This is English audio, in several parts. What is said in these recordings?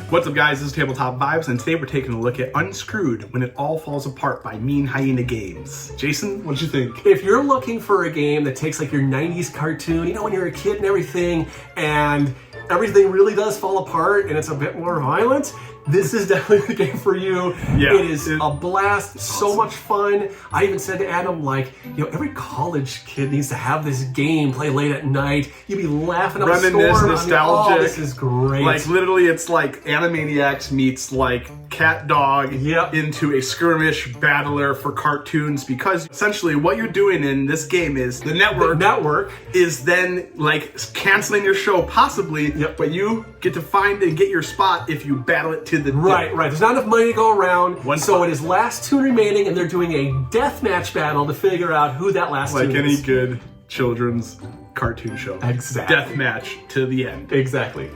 What's up, guys? This is Tabletop Vibes, and today we're taking a look at Unscrewed, When It All Falls Apart by Mean Hyena Games. Jason, what did you think? If you're looking for a game that takes like your 90s cartoon, you know, when you're a kid and everything really does fall apart and it's a bit more violent, this is definitely the game for you. Yeah, it is a blast, so much fun. I even said to Adam, like, you know, every college kid needs to have this game, play late at night. You'd be laughing up a storm. Reminisce, nostalgic. Oh, this is great. Like, literally, it's like Animaniacs meets, like, Cat Dog into a skirmish battler for cartoons, because essentially what you're doing in this game is the network is then, like, canceling your show, possibly, but you get to find and get your spot if you battle it to the Right. There's not enough money to go around, so it is last tune remaining, and they're doing a deathmatch battle to figure out who that last tune is. Like any good children's cartoon show. Exactly. Deathmatch to the end. Exactly.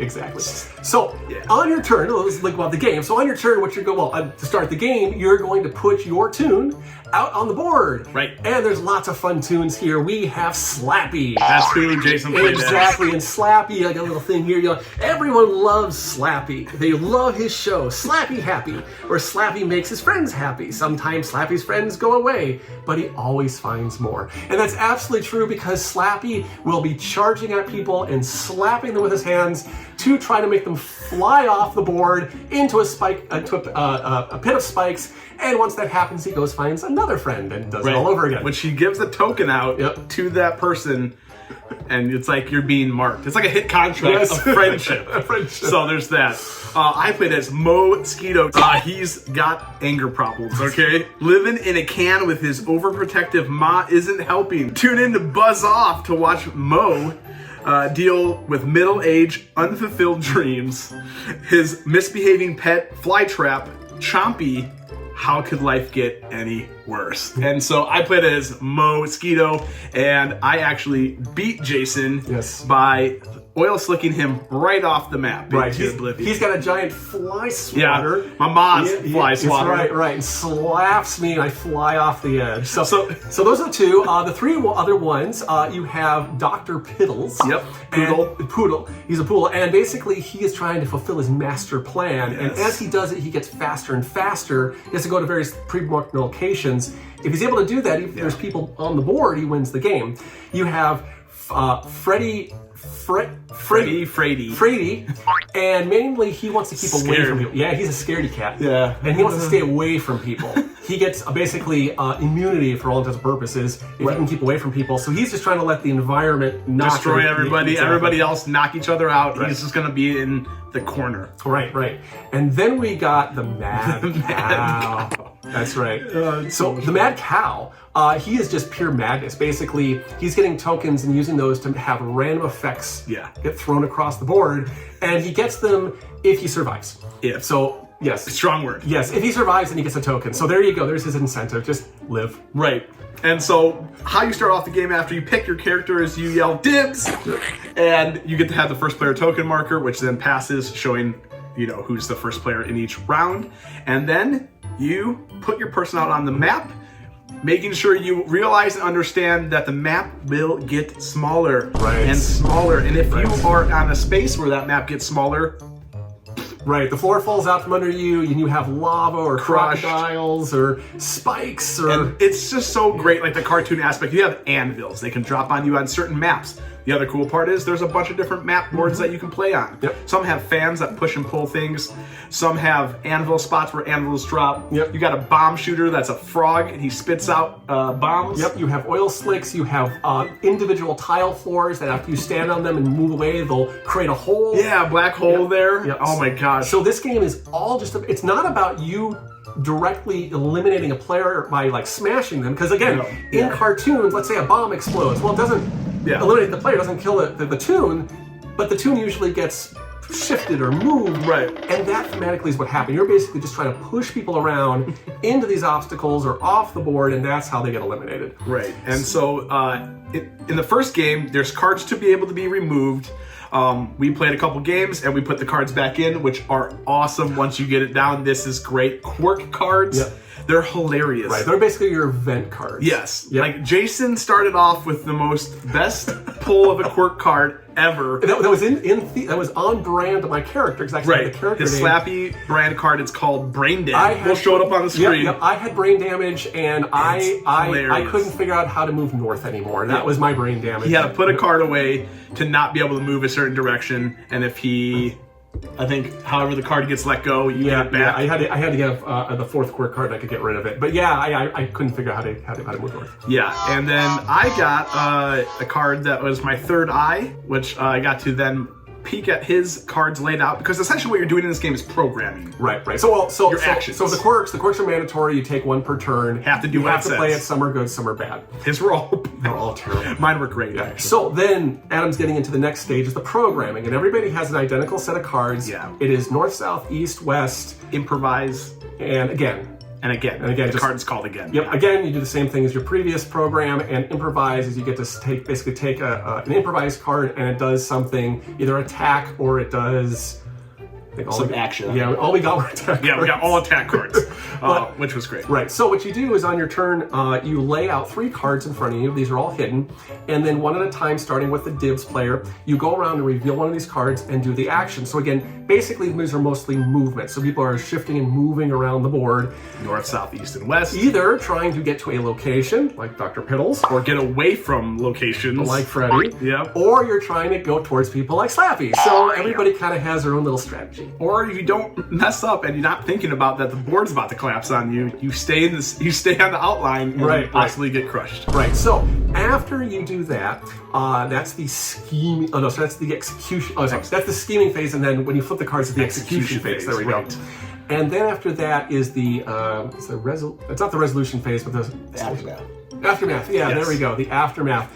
So, on your turn, let's think about the game. So on your turn, what you're going, to start the game, you're going to put your tune out on the board. Right. And there's lots of fun tunes here. We have Slappy. That's who Jason played Exactly, and Slappy, I got a little thing here. You know, everyone loves Slappy. They love his show, Slappy Happy, where Slappy makes his friends happy. Sometimes Slappy's friends go away, but he always finds more. And that's absolutely true, because Slappy will be charging at people and slapping them with his hands to try to make them fly off the board into a pit of spikes. And once that happens, he goes finds another friend and does it all over again. Which he gives a token out to that person, and it's like you're being marked. It's like a hit contract of friendship. So there's that. I played as Moe Skeeto. He's got anger problems, okay? Living in a can with his overprotective ma isn't helping. Tune in to Buzz Off to watch Moe deal with middle-aged, unfulfilled dreams. His misbehaving pet, Flytrap, Chompy. How could life get any worse? And so I played as Moe Skeeto, and I actually beat Jason by oil slicking him right off the map. Right, he's got a giant fly swatter. Yeah, my mom's fly swatter. Right, and slaps me and I fly off the edge. So those are the two. The three other ones, you have Dr. Piddles. Poodle. He's a poodle, and basically he is trying to fulfill his master plan, and as he does it, he gets faster and faster. He has to go to various pre-marked locations. If he's able to do that, if there's people on the board, he wins the game. You have Fraidy, and mainly he wants to keep away from people. Yeah, he's a scaredy cat. Yeah, and he wants to stay away from people. He gets basically immunity for all intents and purposes if he can keep away from people. So he's just trying to let the environment destroy everybody. Everybody else knock each other out. He's just going to be in the corner. Right. And then we got the Mad Cow. That's right. So the Mad Cow, he is just pure madness. Basically, he's getting tokens and using those to have random effects get thrown across the board, and he gets them if he survives. Yes. Strong word. Yes, if he survives, then he gets a token. So there you go. There's his incentive. Just live. Right. And so how you start off the game after you pick your character is you yell Dibs, and you get to have the first player token marker, which then passes, showing, you know, who's the first player in each round. And then you put your person out on the map, making sure you realize and understand that the map will get smaller and smaller. And if you are on a space where that map gets smaller, the floor falls out from under you, and you have lava or crocodiles or spikes, and it's just so great, like the cartoon aspect. You have anvils; they can drop on you on certain maps. The other cool part is there's a bunch of different map boards that you can play on. Some have fans that push and pull things. Some have anvil spots where anvils drop. You got a bomb shooter that's a frog, and he spits out bombs. You have oil slicks. You have individual tile floors that after you stand on them and move away, they'll create a hole. Yeah, black hole there. Oh my gosh. So this game is all just, it's not about you directly eliminating a player by like smashing them, because again, in cartoons, let's say a bomb explodes. Well, it doesn't eliminate the player, doesn't kill the tune, but the tune usually gets shifted or moved. And that thematically is what happened. You're basically just trying to push people around into these obstacles or off the board, and that's how they get eliminated. And so in the first game, there's cards to be able to be removed. We played a couple games and we put the cards back in, which are awesome once you get it down. This is great. Quirk cards. They're hilarious. Right, they're basically your event cards. Yes. Yep. Like, Jason started off with the best pull of a quirk card ever. That was that was on brand to my character, because I had the character His name. Slappy brand card, it's called Brain Dead. We'll show it up on the screen. Yep, I had brain damage, and I hilarious. couldn't figure out how to move north anymore. That was my brain damage. He had to put a card away to not be able to move a certain direction, and if he... I think, however the card gets let go, you get it back. I had to get the fourth quirk card and I could get rid of it. But yeah, I couldn't figure out how to move north. Yeah, and then I got a card that was my third eye, which I got to then peek at his cards laid out, because essentially what you're doing in this game is programming. Right. So your actions. So the quirks are mandatory. You take one per turn. Have to do you what have it to play says. it. Some are good, some are bad. His were all They're all terrible. Mine were great. Actually. So then Adam's getting into the next stage is the programming, and everybody has an identical set of cards. Yeah. It is north, south, east, west, Improvise, and again. and again. The card's called again. Yep. Again, you do the same thing as your previous program, and improvise is you get to basically take an improvised card, and it does something, either attack or it does. I think Some action. Yeah, all we got were attack. Yeah, we got all attack cards, But- which was great. Right, so what you do is on your turn, you lay out 3 cards in front of you. These are all hidden. And then one at a time, starting with the Dibs player, you go around and reveal one of these cards and do the action. So again, basically these are mostly movement. So people are shifting and moving around the board. North, south, east, and west. Either trying to get to a location, like Dr. Piddles, Or get away from locations. like Freddy, Yep. or you're trying to go towards people like Slappy. So everybody kind of has their own little strategy. Or if you don't mess up and you're not thinking about that the board's about to collapse on you, you stay on the outline and Right, possibly get crushed. Right, so after you do that, that's the scheming, so that's the execution, that's the scheming phase, and then when you flip the cards, it's the execution phase. There we go. Right. And then after that is it's not the resolution phase, but the Aftermath. aftermath. Yeah, Yes. there we go, the aftermath.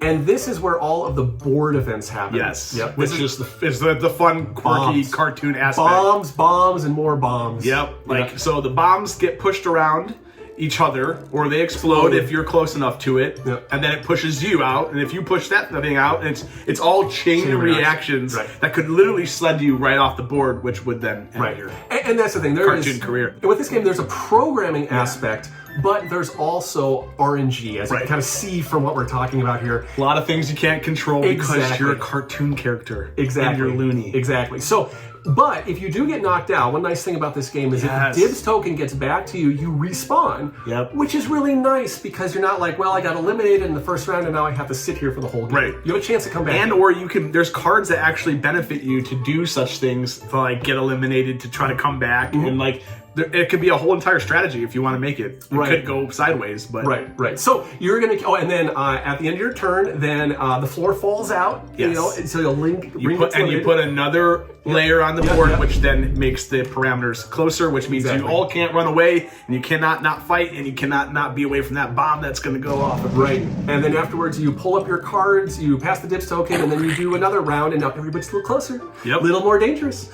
And this is where all of the board events happen. Yes. Yep. Which is the fun, quirky Bombs. cartoon aspect. Bombs, and more bombs. Yep. So the bombs get pushed around each other, or they explode if you're close enough to it, Yep. and then it pushes you out. And if you push that thing out, and it's all chain reactions Right. that could literally sled you right off the board, which would then end your And that's the thing. cartoon career. And with this game, there's a programming aspect, but there's also RNG, as you can kind of see from what we're talking about here. A lot of things you can't control because Exactly. you're a cartoon character. Exactly. And you're loony. Exactly. So, but if you do get knocked out, one nice thing about this game is if the Dibs token gets back to you, you respawn. Yep. Which is really nice because you're not like, well, I got eliminated in the first round and now I have to sit here for the whole game. Right. You have a chance to come back. And or you can, there's cards that actually benefit you to do such things, to like get eliminated, to try to come back, and like it could be a whole entire strategy if you want to make it. It could go sideways, but Right. So you're gonna. Oh, and then at the end of your turn, then the floor falls out. Yes. You know, and so you'll you put another layer on the board, which then makes the parameters closer, which means you all can't run away, and you cannot not fight, and you cannot not be away from that bomb that's going to go off. Right. And then afterwards, you pull up your cards, you pass the Dibs token, and then you do another round, and now everybody's a little closer. Yep. A little more dangerous.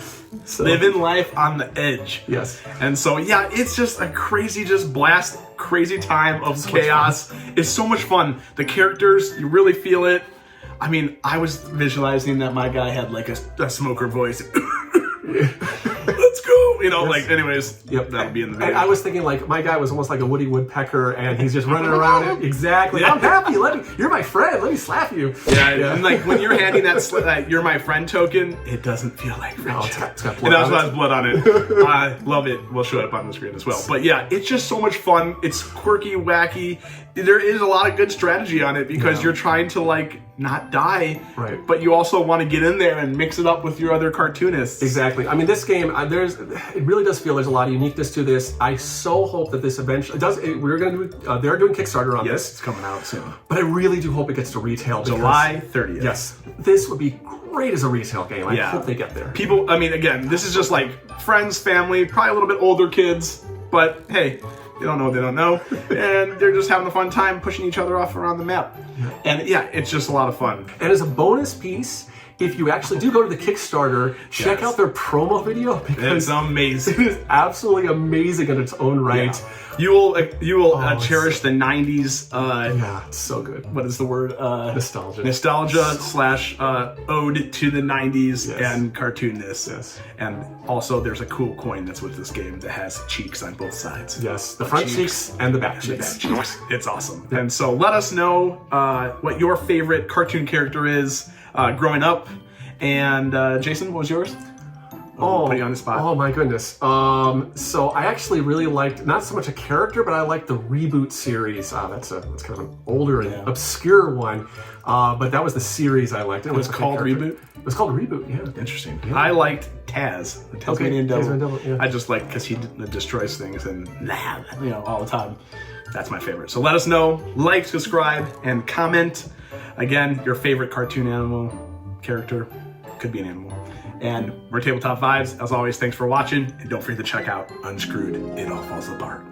So, Living life on the edge. Yes. And so, yeah, it's just a crazy, crazy time of chaos. It's so much fun. The characters, you really feel it. I mean, I was visualizing that my guy had like a smoker voice. Let's go! You know, like, anyways, that'll be in the video. And I was thinking, like, my guy was almost like a Woody Woodpecker, and he's just running around it. Exactly. I'm happy. You're my friend. Let me slap you. Yeah. And like, when you're handing that you're my friend token, it doesn't feel like friendship. It's got And blood that's on it. blood on it. I love it. We'll show it up on the screen as well. But yeah, it's just so much fun. It's quirky, wacky. There is a lot of good strategy on it because you're trying to like not die, right? But you also want to get in there and mix it up with your other cartoonists. Exactly. I mean, this game, it really does feel there's a lot of uniqueness to this. I so hope that this eventually does. We're going to do. They're doing Kickstarter on this. It's coming out soon. But I really do hope it gets to retail. July 30th. Yes, this would be great as a retail game. I hope they get there. People, I mean, again, this is just like friends, family, probably a little bit older kids, but hey. They don't know what they don't know. And they're just having a fun time pushing each other off around the map. And yeah, it's just a lot of fun. And as a bonus piece, if you actually do go to the Kickstarter, check out their promo video because it's amazing. It is absolutely amazing in its own right. Yeah. You will cherish the 90s. Yeah, it's so good. What is the word? Nostalgia / ode to the 90s and cartoonness. Yes. And also, there's a cool coin that's with this game that has cheeks on both sides. Yes, the front cheeks and the back cheeks. It's awesome. And so let us know what your favorite cartoon character is growing up. And Jason, what was yours? Put you on the spot. Oh my goodness. So I actually really liked not so much a character, but I liked the Reboot series. That's kind of an older and obscure one, but that was the series I liked. It was called Reboot? It was called Reboot, yeah. Interesting. Yeah. I liked Taz, the Tasmanian Devil. I just liked because he destroys things and all the time. That's my favorite. So let us know, like, subscribe, and comment. Again, your favorite cartoon animal character. Could be an animal. And we're Tabletop Vibes. As always, thanks for watching. And don't forget to check out Unscrewed. It all falls apart.